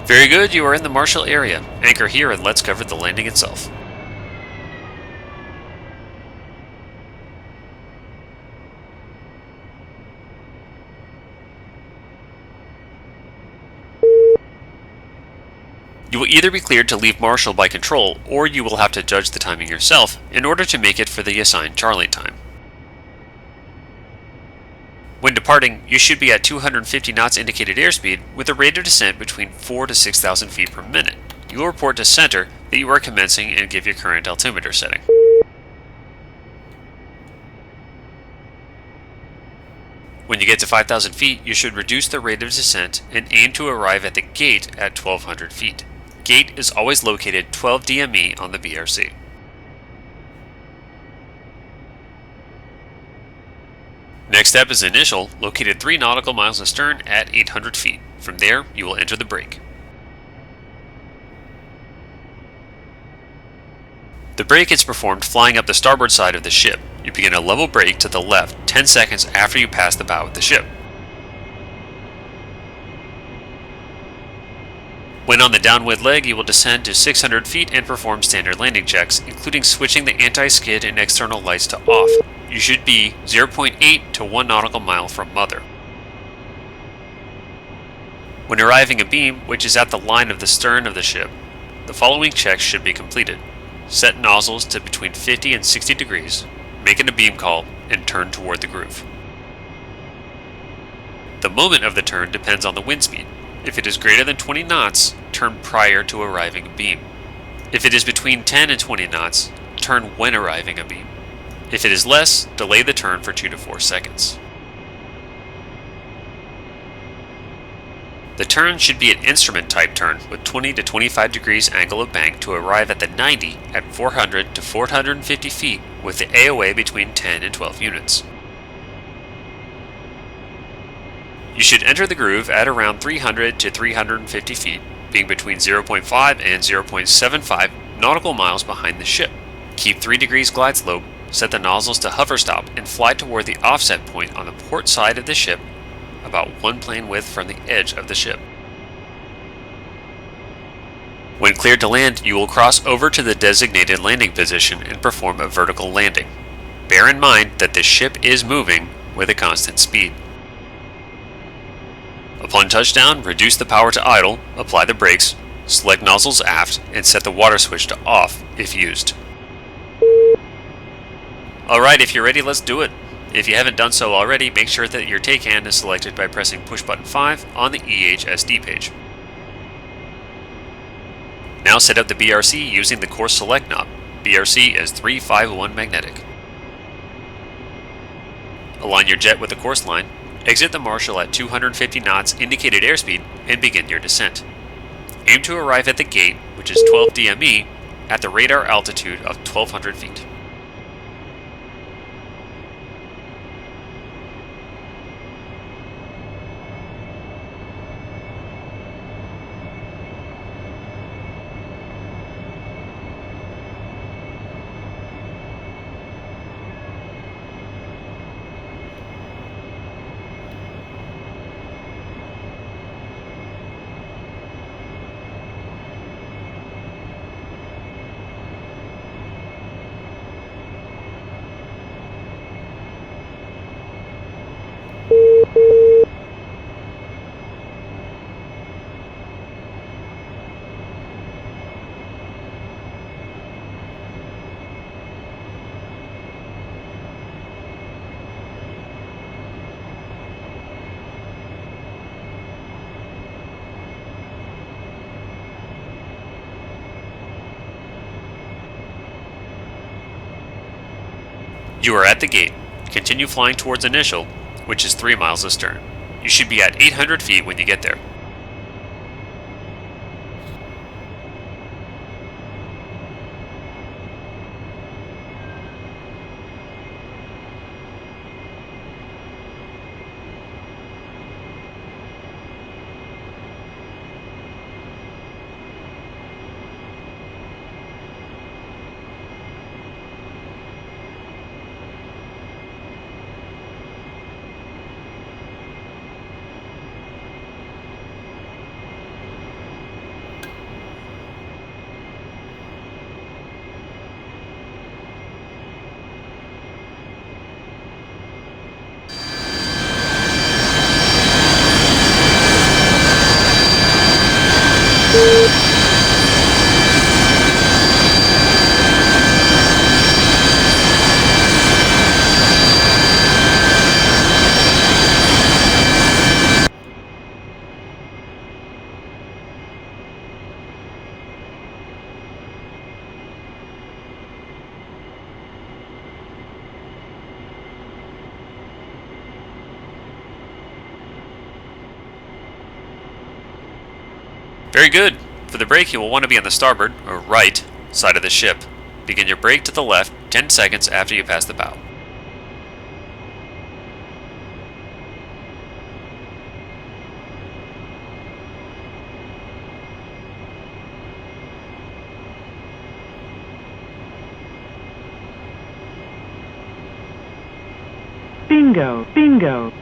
Very good, you are in the Marshall area. Anchor here and let's cover the landing itself. You will either be cleared to leave Marshall by control, or you will have to judge the timing yourself in order to make it for the assigned Charlie time. When departing, you should be at 250 knots indicated airspeed with a rate of descent between 4 to 6,000 feet per minute. You will report to center that you are commencing and give your current altimeter setting. When you get to 5,000 feet, you should reduce the rate of descent and aim to arrive at the gate at 1,200 feet. Gate is always located 12 DME on the BRC. Next step is initial, located 3 nautical miles astern at 800 feet. From there, you will enter the brake. The brake is performed flying up the starboard side of the ship. You begin a level brake to the left 10 seconds after you pass the bow of the ship. When on the downwind leg, you will descend to 600 feet and perform standard landing checks, including switching the anti-skid and external lights to off. You should be 0.8 to 1 nautical mile from mother. When arriving abeam, which is at the line of the stern of the ship, the following checks should be completed. Set nozzles to between 50 and 60 degrees, make an abeam call, and turn toward the groove. The moment of the turn depends on the wind speed. If it is greater than 20 knots, turn prior to arriving abeam. If it is between 10 and 20 knots, turn when arriving abeam. If it is less, delay the turn for 2 to 4 seconds. The turn should be an instrument type turn with 20 to 25 degrees angle of bank to arrive at the 90 at 400 to 450 feet with the AOA between 10 and 12 units. You should enter the groove at around 300 to 350 feet, being between 0.5 and 0.75 nautical miles behind the ship. Keep 3 degrees glide slope, set the nozzles to hover stop, and fly toward the offset point on the port side of the ship, about 1 plane width from the edge of the ship. When cleared to land, you will cross over to the designated landing position and perform a vertical landing. Bear in mind that the ship is moving with a constant speed. Upon touchdown, reduce the power to idle, apply the brakes, select nozzles aft, and set the water switch to off if used. Alright, if you're ready, let's do it. If you haven't done so already, make sure that your take hand is selected by pressing push button 5 on the EHSD page. Now set up the BRC using the course select knob. BRC is 351 magnetic. Align your jet with the course line. Exit the Marshall at 250 knots indicated airspeed and begin your descent. Aim to arrive at the gate, which is 12 DME, at the radar altitude of 1,200 feet. You are at the gate. Continue flying towards initial, which is 3 miles astern. You should be at 800 feet when you get there. Very good. For the brake, you will want to be on the starboard, or right, side of the ship. Begin your brake to the left 10 seconds after you pass the bow. Bingo, bingo.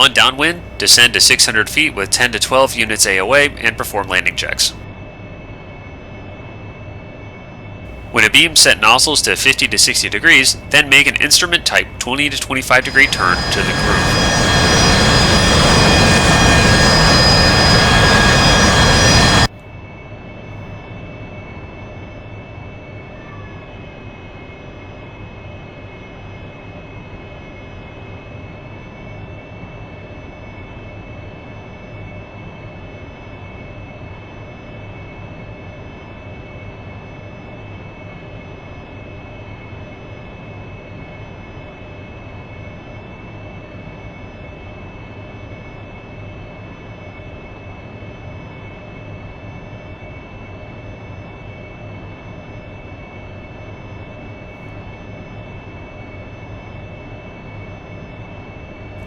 On downwind, descend to 600 feet with 10 to 12 units AOA and perform landing checks. When Abeam set nozzles to 50 to 60 degrees, then make an instrument type 20 to 25 degree turn to the groove.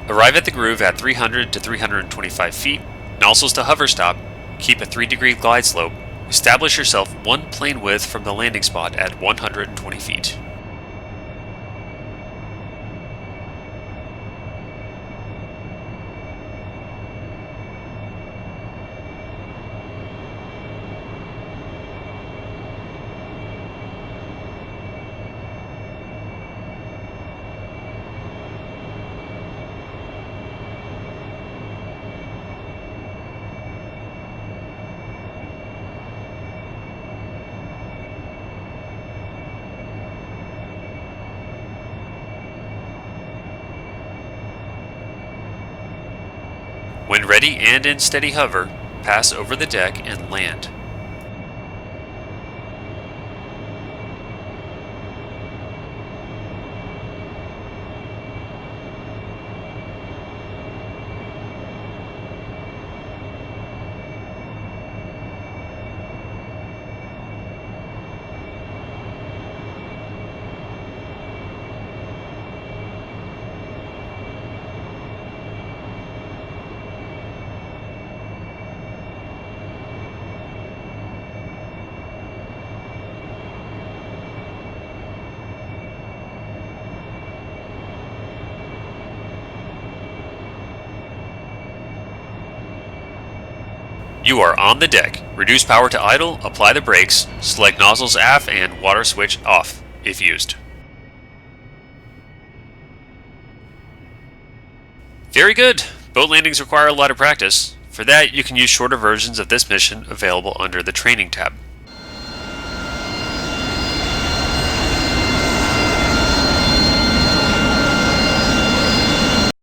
Arrive at the groove at 300 to 325 feet, nozzles to hover stop, keep a 3-degree glide slope, establish yourself one plane width from the landing spot at 120 feet. When ready and in steady hover, pass over the deck and land. You are on the deck. Reduce power to idle, apply the brakes, select nozzles aft and water switch off, if used. Very good! Boat landings require a lot of practice. For that, you can use shorter versions of this mission available under the Training tab.